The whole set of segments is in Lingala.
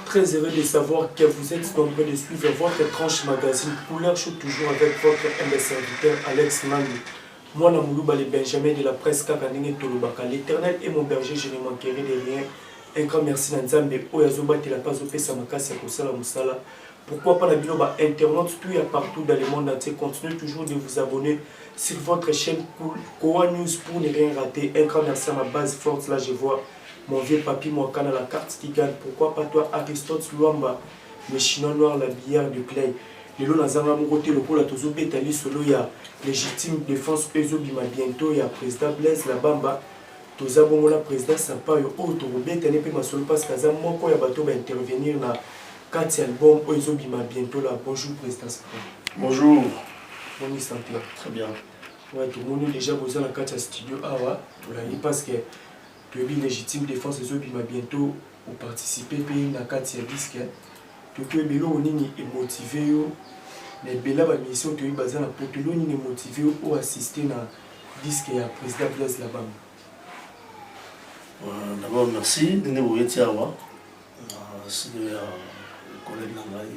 Très heureux de savoir que vous êtes nombreux de suivre votre tranche magazine Couleur Show, toujours avec votre humble serviteur Alex Mani. Moi, Namoulouba, le Benjamin de la presse Kakaninge Tolobaka. L'Éternel est mon berger, je ne manquerai de rien. Un grand merci Nanzambe, Oyazoba, Telapazo, Pesamakasi, Akosala Moussala. Pourquoi pas la biloba internaute, tout y a partout dans le monde entier. Continuez toujours de vous abonner sur votre chaîne Koa News pour ne rien rater. Un grand merci à ma base forte, là je vois mon vieux papy Mwakana, la carte qui gagne. Pourquoi pas toi, Aristote Luamba, le chinois noir, la bière de Clay. Les lots Nazanga Mouroté, le pôle à Tozo Betali, solo, il y a légitime défense Ezobima bientôt, il y a président Blaise Labamba. Toza Bongola, président Sampayo, Otoro Betali, puis ma solo passe Kaza, Moko Yabato va intervenir dans 4 albums, Ezobima bientôt là. Bonjour, président Sampayo. Bonjour. Bonne santé. Très bien. Ouais, tout le monde est déjà besoin de la 4 studio. Ah ouais, parce que tu es légitime défense Ezobima bientôt pour participer pays dans 4 disques. Tu es motivé, mais bela ba mission tu es basé na potolo ni motivé ou assister na disque ya président Blaise Labamba. D'abord merci de vous être là. C'est le collègue Nangai,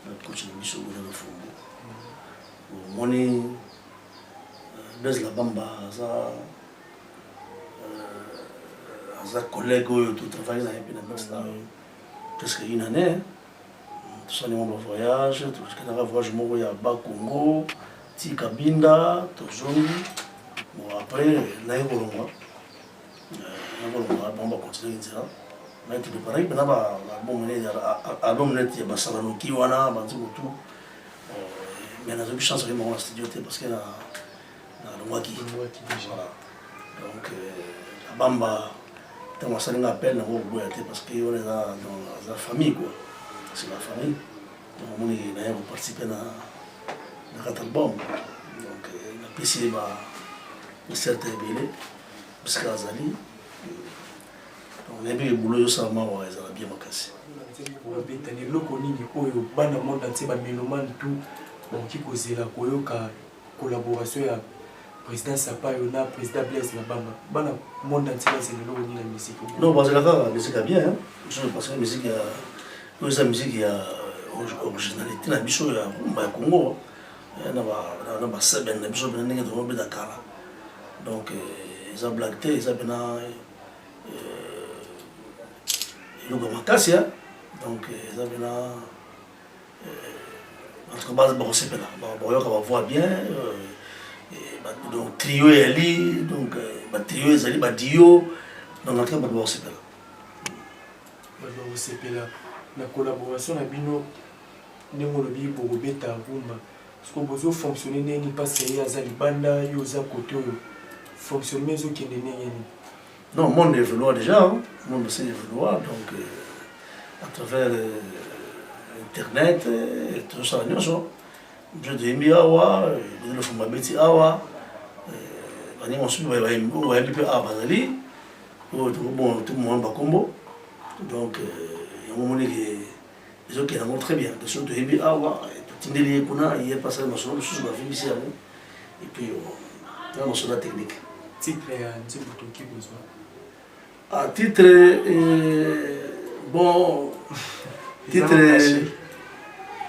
le coach de mission de Fombo. Moni Blaise Labamba ça collègue tout travail dans les presque une année. Tout ça, mon voyage, tout ce qui est voyage, je vais à Bakongo, Tikabinda, Tozoni. Bon, après, là, il y a on va continuer à dire. Mais tu peux pareil, maintenant, album net, il y a Salano Kiwana, tout. Mais on a eu chance de me studio parce qu'il y a le Waki. Donc, la Bamba. On a un appel parce qu'on est dans la famille. C'est la famille. On a participé à 4 albums. Donc, on a apprécié de certains bébés. Parce que Azali. On a vu le boulot de Salama, on a bien cassé. Collaboration. Président Sampayo, président Blaise Labamba. Bana monde entier c'est le lot de la musique. Non, parce que la musique est bien. Parce que la musique la musique il y a originalité na biso ya Congo. Na ba seben na biso na ndenge de Dakar. Donc ils ont blagué, ils ont bena le makasi. Donc ils ont bena en tout cas ba c'est bena. Ba yo ka voir bien. Donc trio eli donc trio ezali ba dio donc en tout cas ba sepela la collaboration na bino ndemo lobi pour beta rumba parce que bozo fonctionner neni parce que yazali banda yoza côté fonctionner zo kende neni non monde évolue déjà monde c'est évolue donc à travers internet et tout ça je dis awa le fuma beti awa ani ensuite va un peu à Bazali bon tout le monde va combo donc il y a un moment que les autres qui très bien de choses de Hembi awa tout indélé kuna il est passé dans son sous la vie ici et puis dans son technique titre un petit peu qui besoin à titre bon titre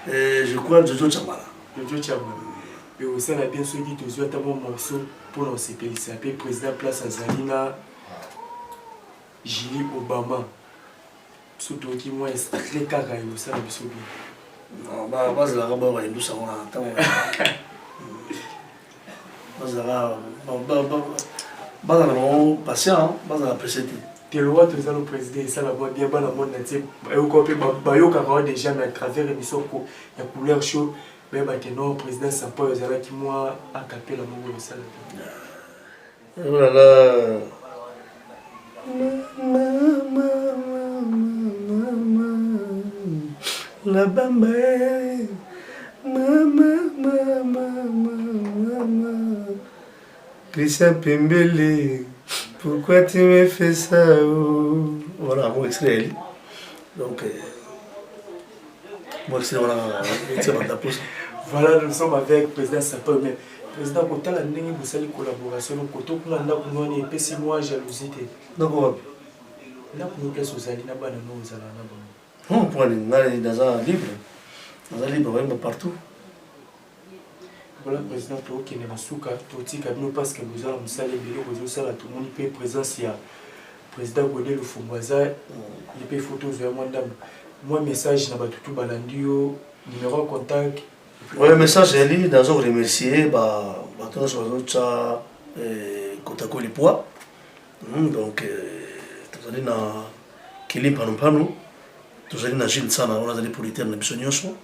je crois Jojo Chamala. Et aussi, on a bien sûr dit que tu as un morceau pour nous séparer. C'est appelé président Place Azalina, Gili Obama. Surtout qui moi est très carré, ça le bisou bien. Non, bah, c'est la rabat, on a ça, on entend. C'est la rabat, patient, c'est la précédente. Tu es le roi, tu es le président, ça la voit bien, dans le monde entier. Et au côté, déjà, mais à travers l'émission, il y a couleur chaud. Mais le président Sampayo qui moi a capé la mot de ça. Oh là là. La bamba. Christian Pembele, pourquoi tu me fais ça? Voilà, mon extrait. Donc, mon extrait, voilà, nous sommes avec le président Sampayo. Mais le président, quand tu as une collaboration, quand tu as une jalousie. D'accord. Là, pour nous, place aux alliés, nous allons non, pour aller dans un libre. Dans un libre, on va partout. Voilà, président, qui est dans le souk, parce que vous avez un salaire, vous avez tout le monde peut présence. Il y a président Godel le Fumbaza, il peut photo de moi, moi, message, n'a pas tout balandio, numéro de contact. Oui, le message est là, dans un remercier, maintenant, sur le chat, Kotako les poids. Donc, vous allez dans Kilim Panompano, vous allez dans Gilles Sana, on a des politiques dans Bissonioso,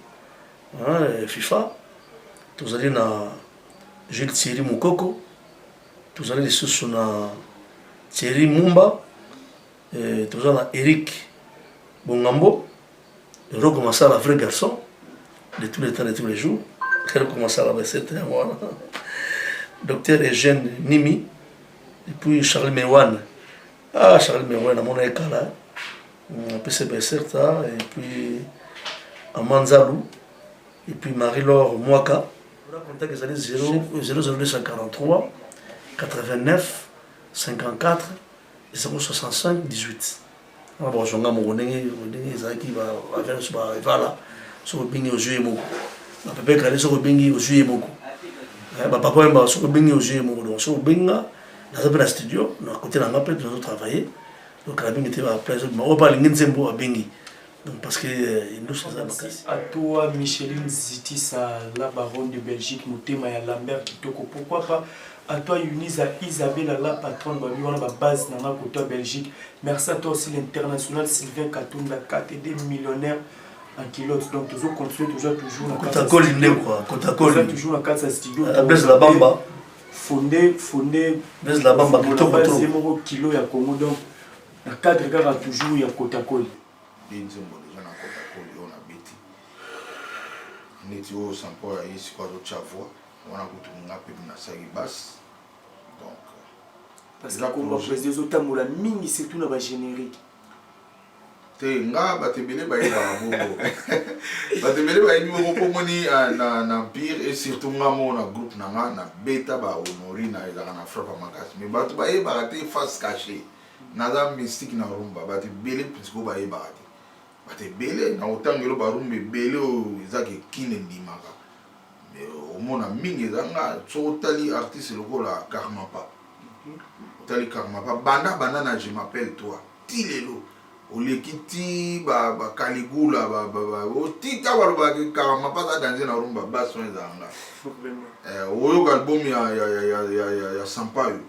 FIFA, vous allez dans Gilles Thierry Moukoko, vous allez dans Thierry Mumba, vous allez dans Eric Bongambo, Roko Massala, vrai garçon, de tous les temps, de tous les jours, Roko Massala, c'est un mois, docteur Eugène Nimi, et puis Charles Mewan. Ah, Charles Mewan, à mon école, PCB Certa, et puis Amanzalou, et puis Marie-Laure Mouaka. On a contacté les années 00243 89 54 065 18. Bon, je suis un peu qui va faire ce là sur le bingi au juillet beaucoup. On peut pas caler sur le bingi au juillet beaucoup. Papa m'a sur le bingi au juillet beaucoup. Donc sur le bingi dans un studio, on a côté la map, nous avons travaillé. Donc la bingi était à place, mais on parle de bingi. Donc parce que nous sommes à toi, Micheline Zitis, la baronne de Belgique, Moutema et Lambert Kitoko. Pourquoi pas à toi, Eunice, à Isabelle, la patronne, on a la base dans la côté Belgique. Merci à toi aussi, l'international Sylvain Katunda, KTD millionnaire en kilotes. Donc, toujours continuer, toujours la carte. Toujours la carte studio. Blaise la Bamba. Fondé. Blaise la Bamba, kilo ya Congo. Donc, la cadre a toujours ya Kotakoli. Déjà na Kotakoli, on a bêti. Netio Sampo a ici quoi d'autre voix. On a goûté mon appel na Sagibas. Donc, parce que comme on président Zotamoula mingi c'est tout na générique. Te nga batebele ba iba bobo. Batebele ba ibi bobo pomoni na Empire et surtout nga mo na groupe na nga na beta ba honori na ezaka na frappe makas. Mais batu ba iba raté face cachée. Nada mystique na rumba batebele pisiko ba iba raté. Batebele na otangelo ba rumba bele o ezaki kinendi maka. Mais au monde a mingi ezanga totali artiste lokola Karmapa. Tali Karmapa banda na je m'appelle toi. Tilelo olekiti ba Caligula ba otita ba Karmapa za danser na rumba basso ezanga. Oyo album ya Sampaio.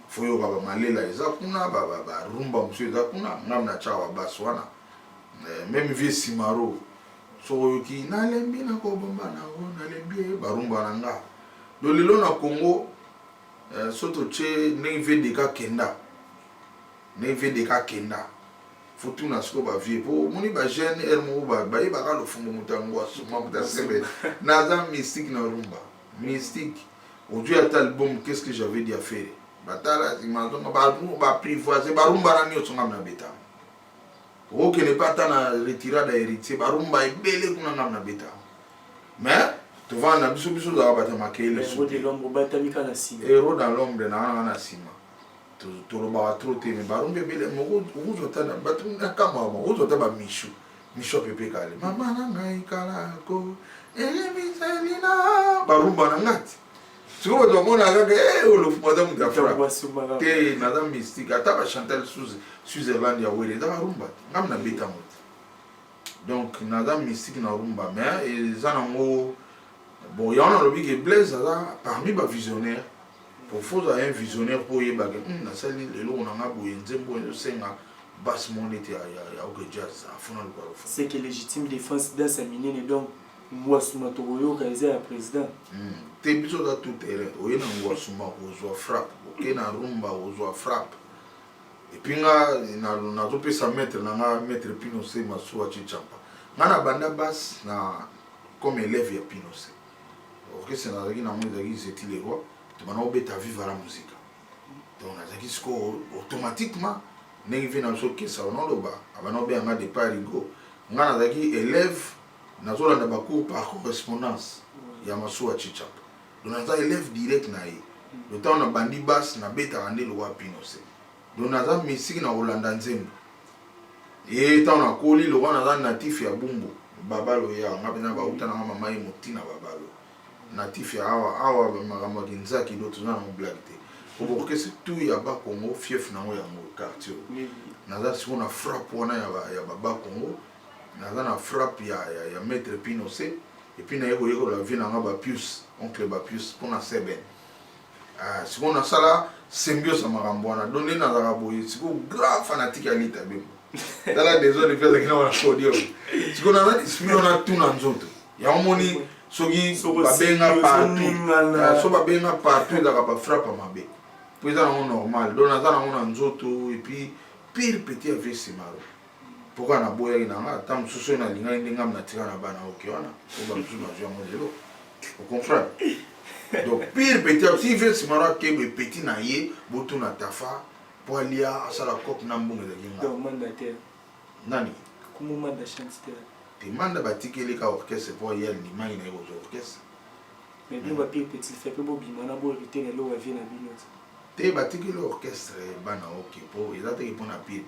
Foyo ba malela eza kuna ba rumba monsieur eza kuna ngamna chawa basso wana. Même vieux Simaro so ki nalembi na ko bomba na go nalembi barumba nanga do lelo na Congo soto che neve de ka kenda futu na sko ba vie po moni ba jeune ermo ba ka lo fumo mutango asuma mutasebe naza mystique na rumba mystique aujourd'hui à album qu'est-ce que j'avais dit à faire batala imagine ba privoiser barumba na nyo songa na beta. Ok, n'est pas tant à retirer d'héritier, barumba est belle qu'on a bêta. Mais, tu vas en abisso de la bataille marquée le héros de l'ombre, batamika la cime. Héros dans l'ombre, na cima. Tu le vas trop t'aimer. Barumba est belle, mais où tu as battu un camarade, où tu as Michou. Michou Pepe Kale. Maman n'a kalako, elle est misalina. Barumba n'a gat. Tu vois, tu as le madame de Afra. Que madame mystique, à ta chanter Switzerland ya wele da rumba ngamna beta mot. Donc nada mystique na rumba mais eza nango bon ya on lobi que Blaise là parmi ba visionnaire pour faut un visionnaire pour yeba que na sali lelo na nga boye nzembo senga basse monete ya ok jazz afuna le baro. C'est que légitime défense dans sa minene donc moi suma toyo kaisa ya président. Te biso da tout terrain oyena ngwa suma ozwa frappe ok na rumba ozwa frappe. Et puis na to pesa maître Pinocé Masuwa Chichapa. Na banda basse na comme élève ya Pinocé. OK c'est na zaki na mo zaki c'est les rois. Tu vas obeta vivre la musique. Donc na zaki sco automatiquement n'arrive na so que ça on lo ba. Abana obe anga de parigo. Nga na zaki élève na zo la ba cours par correspondance ya Masuwa Chichapa. Donc na élève direct na ye. Le temps na bandi basse na beta ande lo wa Pinocé. Donc naza musique na Hollanda nzembo Et tant na koli le wana natif ya bumbu babalo ya ngabena ba utana ngama mai motina babalo natif ya awa makambo kinzaki do tuna na blagte pour que c'est tout ya ba Congo fief na ngo ya ngo quartier naza siko na frappe wana ya baba Congo naza na frappe ya maître Pinochet et puis na yeko la vie na ngaba Pius oncle ba Pius pour na seben siko na sala symbiose makambo wana donné na za boye siko grand fanatique ya lita bembo dans la maison de faire que on a choisi ce qu'on a dit on a tout dans autres il y a un moni sogi babenga partout so babenga partout da ka frappe mabe puis ça on normal donc ça on a nzoto et puis pire petit avec ces maro pourquoi na boya ina nga tam suso na linga ndinga na tika na bana okiona ko ba mtu na jwa modelo vous comprenez donc pire petit si fait ces maro ke petit na ye botu na tafa pour aller à la COP Nambunga de Ginga. Donc, mandataire. Nani? Comment manda chantier? Tu mandes bâtir les orchestres pour y aller, ni main aux orchestres. Mais bien, va pire petit, fait peu beau, on a beau éviter les lois à venir à Binot. Tu bâtir l'orchestre, bana ok, pour ils attendent pour na pire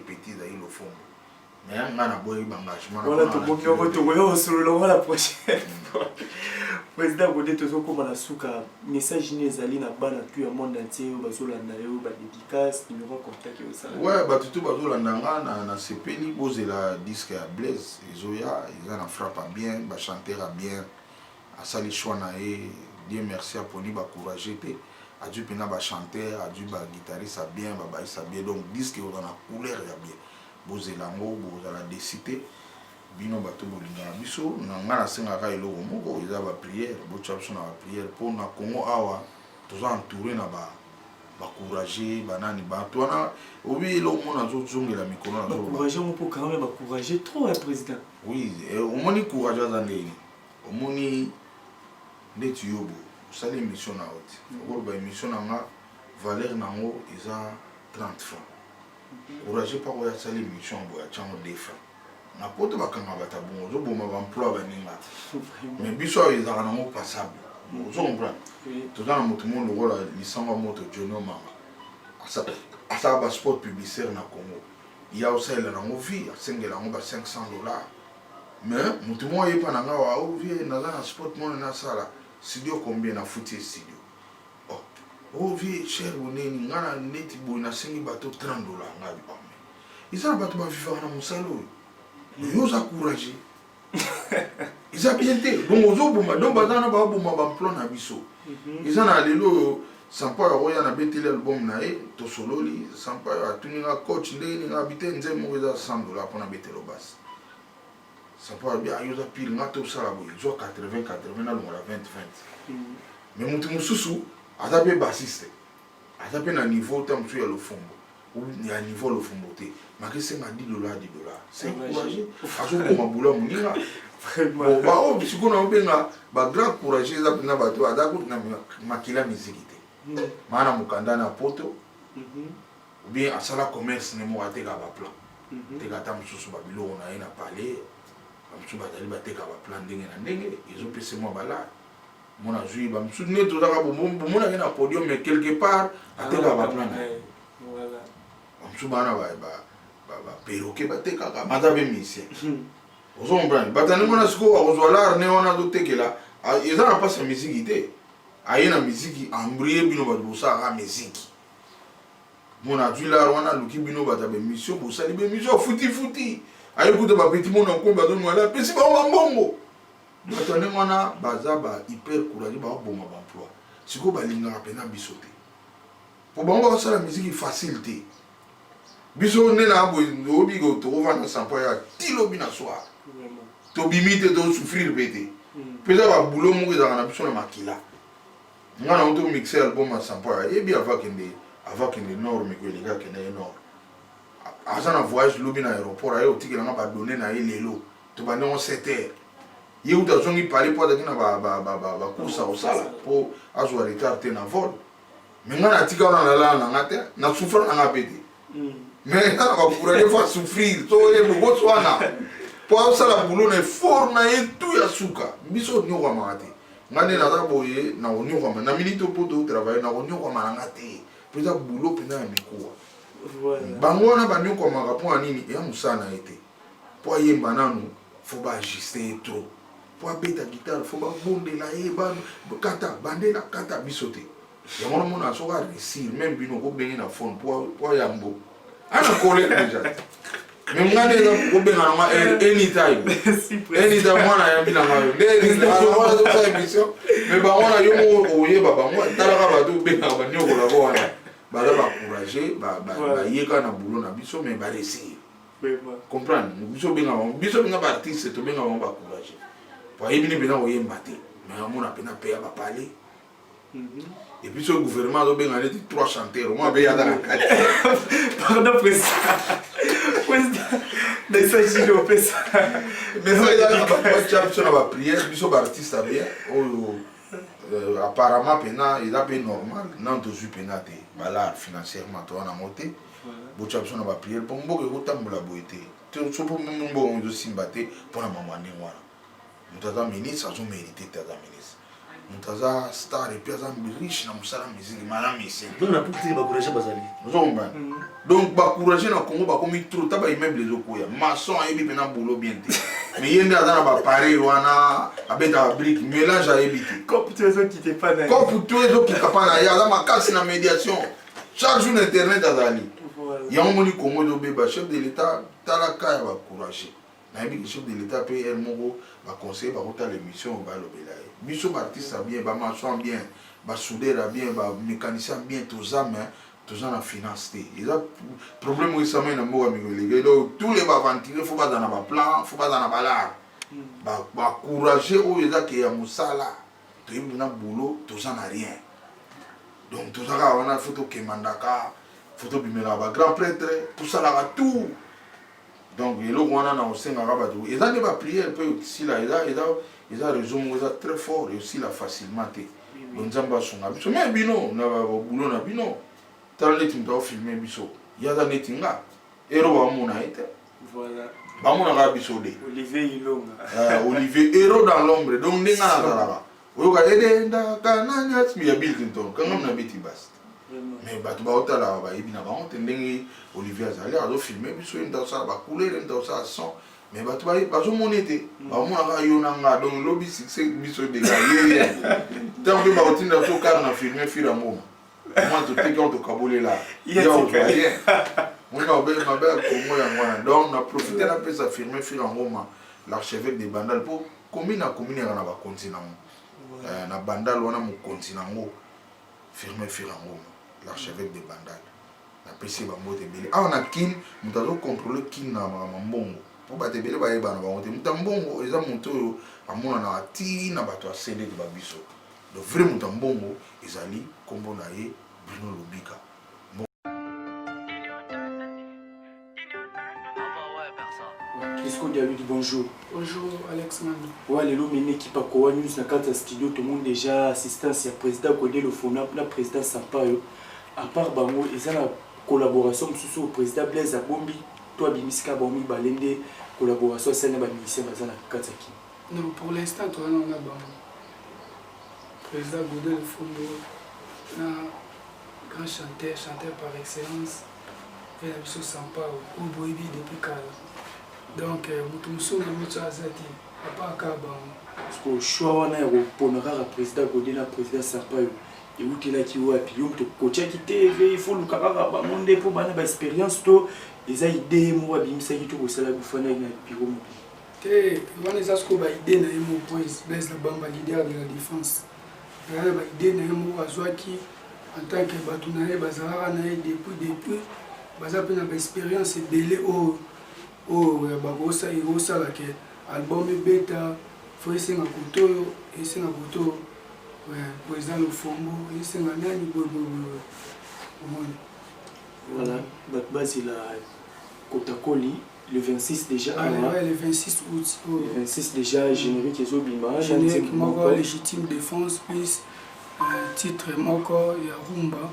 petit d'ailleurs le fond. Mais on a beau engagement. Voilà, tout le monde te voit sur le long la prochaine fois. Président Godé toujours comme la souka message nezali na bana tu ya monde entier bazolanda yo ba dédicace numéro contact yo ça. Ouais, ba tout bazolanda nga na sepeli bozela disque ya Blaise ezoya ils en frappe bien, ba chanter bien. Asali choix na e Dieu merci à poni ba courager te. Adieu pena ba chanteur, adieu ba guitariste bien, ba baïsa bien donc disque yo na couleur ya bien. Bozela ngo bozala décité. Bino bato bolinga biso na ngana senga ka eloko moko eza ba prière bo chapso na ba prière pour na Congo awa tozo entouré na ba courager banani bato wana obi lo mona zo zongela mikolo na zo courager on peut quand même encourager trop un président. Oui au moni courager za ndeni au moni ndeti yobo sala émission na hoti ko ba émission na nga valeur nango eza 30 francs courager pas ko ya sala émission bo ya chango 2 francs na poto bakanga batabongo zo boma ba emploi baninga mais biso ezaka na mo passable zo comprendre to dans moto monde rola lisanga moto jono mama asa ba sport publicitaire na Congo il y a aussi la ngo vie asengela ngo ba $500 mais moto mo yepa na nga wa o vie na na sport mo na sala studio combien na footy studio oh vie cher boneni ngana neti bo na sengi bato $30 ngabi ba isa bato ba vivre na musalo ils ont couragé. Ils ont bien été. Donc, ils ont boumé. Donc, ils ont boumé un plan à Bisso. Ils ont allé là, sans pas avoir un bêtise l'album naé, to solo li, sans pas tenir un coach, ils ont habité un zéro $100 pour habiter le bas. Sans pas bien, ils ont pile, ils ont tout ça là, ils ont 80, là, on a 20. Mais mon petit moussou, à taper bassiste, à taper un niveau, tant que tu as le fond. Ou il y a un niveau le fond beauté mais que c'est $10 c'est courageux à ce moment boulot munira bon bah oh si qu'on a benga ba grand courageux za pina bato adako na makila mizikite mana mukanda na poto ou bien asala commerce ne mo ateka ba plan teka ta mususu ba bilo na ina palais mususu ba dali ba teka ba plan ndenge na ndenge ils ont pissé moi bala mona jui ba mususu ne to daka bo mona na podium mais quelque part ateka ba plan voilà Subana ba perroquet bateka ka matabe mission ozo comprendre batani mona siko akozwala ne wana do tekela eza na pas musique ite ayena musique embrier bino ba bosa ka musique mona tuila wana luki bino batabe mission bosa libe mission futi ayekuta ba petit mona ko ba don wala pesi ba mbongo batani mona baza ba hyper courageux ba boma ba emploi siko balinga pena bisote pour bango basala musique facilité biso ne na bo obi go to va na sampa ya tilobi na soir to bimite to souffrir bete pesa ba boulot mo za na biso na makila ngana on to mixer album à sampa ya ebi avec une norme que les gars qui n'est nord asa na voyage lobi na aéroport ayo tikela nga ba donner na lelo to ba non 7h ye ou da zongi parler pour da ba course au sala pour azwa retard te na vol mais ngana tika na la ngate na souffrir na ngapete mais on va pouvoir souffrir to e mo botswana pour ça la boulot ne fort na e tout ya suka biso nyo kwa mate ngane na ta boye na onyo kwa na minito poto travailler na onyo kwa ngate pesa boulot pena mikuwa bango wana banyokomaka mpo ya nini eya mosala na ye te mpo ayemba nanu fo baajuste ye trop mpo abeta gitare fo babondela ye kata bandela kata biso te yango nomona soki aresir même bino kobenge na fone mpo yambo ana kole deja mais ngane eza kobengana nga anytime mwana yambi na ngayo ndeaza émission mais bango na yo oyeba bango talaka bato obengaka banyokolaka wana baza bacourage bayeka na boulot na biso mais baresir comprendre biso benga baartiste tobenga bango bacourage po ayebi ni mpena koyemba te mais amona mpena peya bapale et puis le gouvernement a bien 3 chanteurs. Moi, je vais pardon, président. Mais ça, je vais ça. Mais ça, on va prier. Je suis artiste bien. Apparemment, il a bien normal. Non, tu es bien là financièrement. Tu as monté. Je vais prier. Pour moi, je vais la beauté. Tu es pour moi, je suis battu pour la maman. Tu as un ministre, tu as mérité ta ministre. Mutaza star et puis aza riche na musala musique malamu ici. Donc na pour encourager bazali. Nzomba. Donc ba encourager na Congo ba komi trop taba immeuble ezokoya. Maçon ayebi pena boulot bien te. Mais yende aza na ba pareil wana abeta brique mélange ayebi te. Comme tu es qui t'es pas na. Comme tu es qui capable na ya aza makasi na médiation. Chaque jour internet azali. Yango moni Congo do beba chef de l'état talaka ya ba encourager. Na yebi chef de l'état pe el moko ba conseiller ba kota l'émission ba lobela. Biso artiste bien, ba maçon bien, ba soudeur bien, ba mécanicien bien, tous en la finance. Il y a problème où ça mène à moi donc tous les aventuriers faut pas dans un plan, faut pas dans un balard. Ba courager où il y a qui a musala, tu es dans boulot, tous en a rien. Donc tout ça on a photo qui mandaka, photo bimela ba grand prêtre, tout ça là tout. Donc il y a on a na osenga rabatu. Et ça ne va prier un peu ici là, ils ont raison, ils sont très forts et aussi la facilement. Donc, mais bino, na boulot na bino. Tant les tu dois filmer biso. Il y a des tinga. Héros à mon aïe. Voilà. Ba mon arabe biso de. Olivier Ilonga. Olivier héros dans l'ombre. Donc nenga na là. Oyoka edenda kananya mi habil ton. Quand on a biti bast. Mais batu ba otala ba ibina ba on tendengi Olivier azali a filmer biso nda ça ba couleur nda ça son. Mais bah tu vas pas monter bah moi là il y en a donc lobby succès biso de gagner tant que bah on tient tout car on a filmé fil à moi tu t'es quand tu cabolé là il y a autre rien moi ma belle pour moi donc on a profité la paix à filmer fil à moi l'archevêque des Bandal pour commune à commune on a pas continent na Bandal on a mon continent filmer fil à moi l'archevêque des Bandal na PC ba mbote belé ah on a kin nous avons contrôler kin na mbongo pour battre belle baie bana ba monter mutambongo eza moto amona na ati na bato asende de babiso le vrai mutambongo ezali kombo na ye Bruno Lobika. Qu'est-ce qu'on dit à lui dit bonjour? Bonjour Alex Mani. Ouais, les lots une équipe à Kowa News na carte studio tout le monde déjà assistance il y a président Kodé le Fonap la président Sampayo à part bango ils ont la collaboration sous le président Blaise Abombi. Toi, Bimiska, Bomi, Balende, collaboration, c'est un ministère dans la Katsaki. Non, pour l'instant, toi, on a bon. Président Godel Fondo, un grand chanteur par excellence, et la mission Sampa, au Boibi depuis Kala. Donc, nous sommes dans notre Azati, à part Kabam. Parce que le choix, on a pour le président Godel, le président Sampa. Et où tu es là qui est puis on te coach qui TV il faut le carara ba monde pour bana ba expérience to les idées moi bimisa qui to sala bu fana na bureau mo te wana za sko ba idée na mo boys Blaise Bamba leader de la défense ba idée na mo azwaki en tant que batunaye bazara na depuis baza pe na ba expérience délai ba bossa la ke album beta faut essayer koto et c'est na koto président le Fombo, il s'est gagné voilà, notre base il a Kotakoli, le 26 déjà. Ouais, le 26 août. Le 26 déjà, générique et Zobima. Générique Moko, légitime défense, plus titre Moko, il y a Rumba,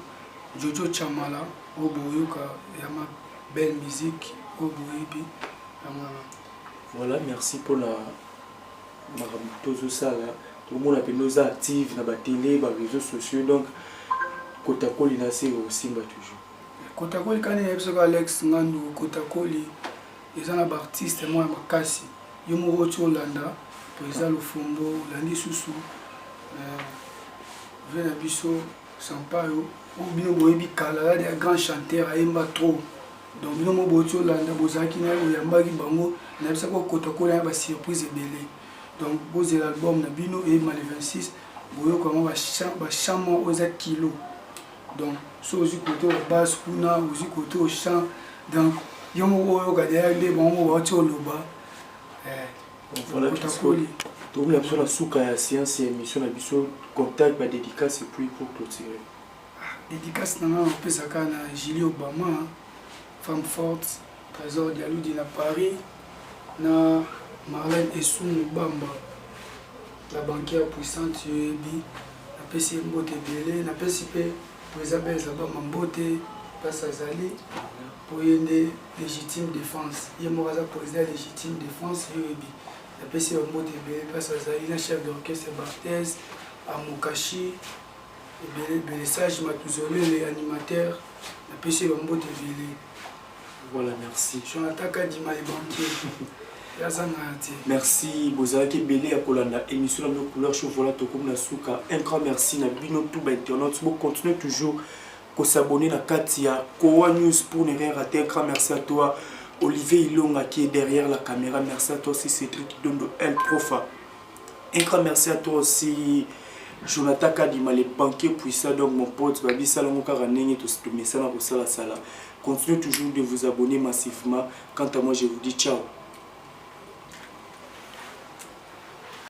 Jojo Chamala, Oboyoka, il y a ma belle musique, Oboyebi. Voilà, merci pour la Marabutozo Sala. Tout le monde a nos actifs, dans la télé, dans les réseaux sociaux, donc Kotakoli n'a c'est aussi toujours. Kotakoli quand il y a Alex Ngandou Kotakoli ils ont un artiste moi makasi yo mo rocho landa président le fombo landi susu vena biso sampayo ou bino boyebi kala des grands chanteurs ayemba trop donc bino mo bocho landa bozaki na yo yambaki bango na bisa ko Kotakoli na ba surprise ebele donc boze l'album na bino et mal 26 boyo comment ba chamo aux kilo donc so aussi côté au basse kuna aussi côté au chant donc yomo oyo gadaya le bongo wacho loba voilà tout la personne a souka ya science et émission na biso contact ba dédicace et puis pour clôturer dédicace na on peut ça kana Julie Obama femme forte trésor Diallo de la Paris na Marlène Essou Bamba la banquière puissante yebi na pesi mbote belé na pesi pe pour Isabelle Zaba Mambote passe à Zali pour une légitime défense. Il y a un président légitime défense. La PC Mambote passe à Zali, le chef d'orchestre Barthez, Amokashi, Bélessage Matouzolé, l'animateur. La PC Mambote Vélé. Voilà, merci. Jonathan Kadima les banquiers. Merci Bozaki Belé à Kolanda émission de couleur chocolat Tokum Nasuka. Un grand merci na bino tout internaute. Vous continuez toujours à s'abonner à Katia Kowa News pour ne rien rater. Un grand merci à toi Olivier Ilonga qui est derrière la caméra. Merci à toi aussi Cédric Dondo El Profa. Un grand merci à toi aussi Jonathan Kadima les banquiers puissants. Donc mon pote Babi Salongo Karanenge tout message dans la sala. Continuez toujours de vous abonner massivement. Quant à moi je vous dis ciao.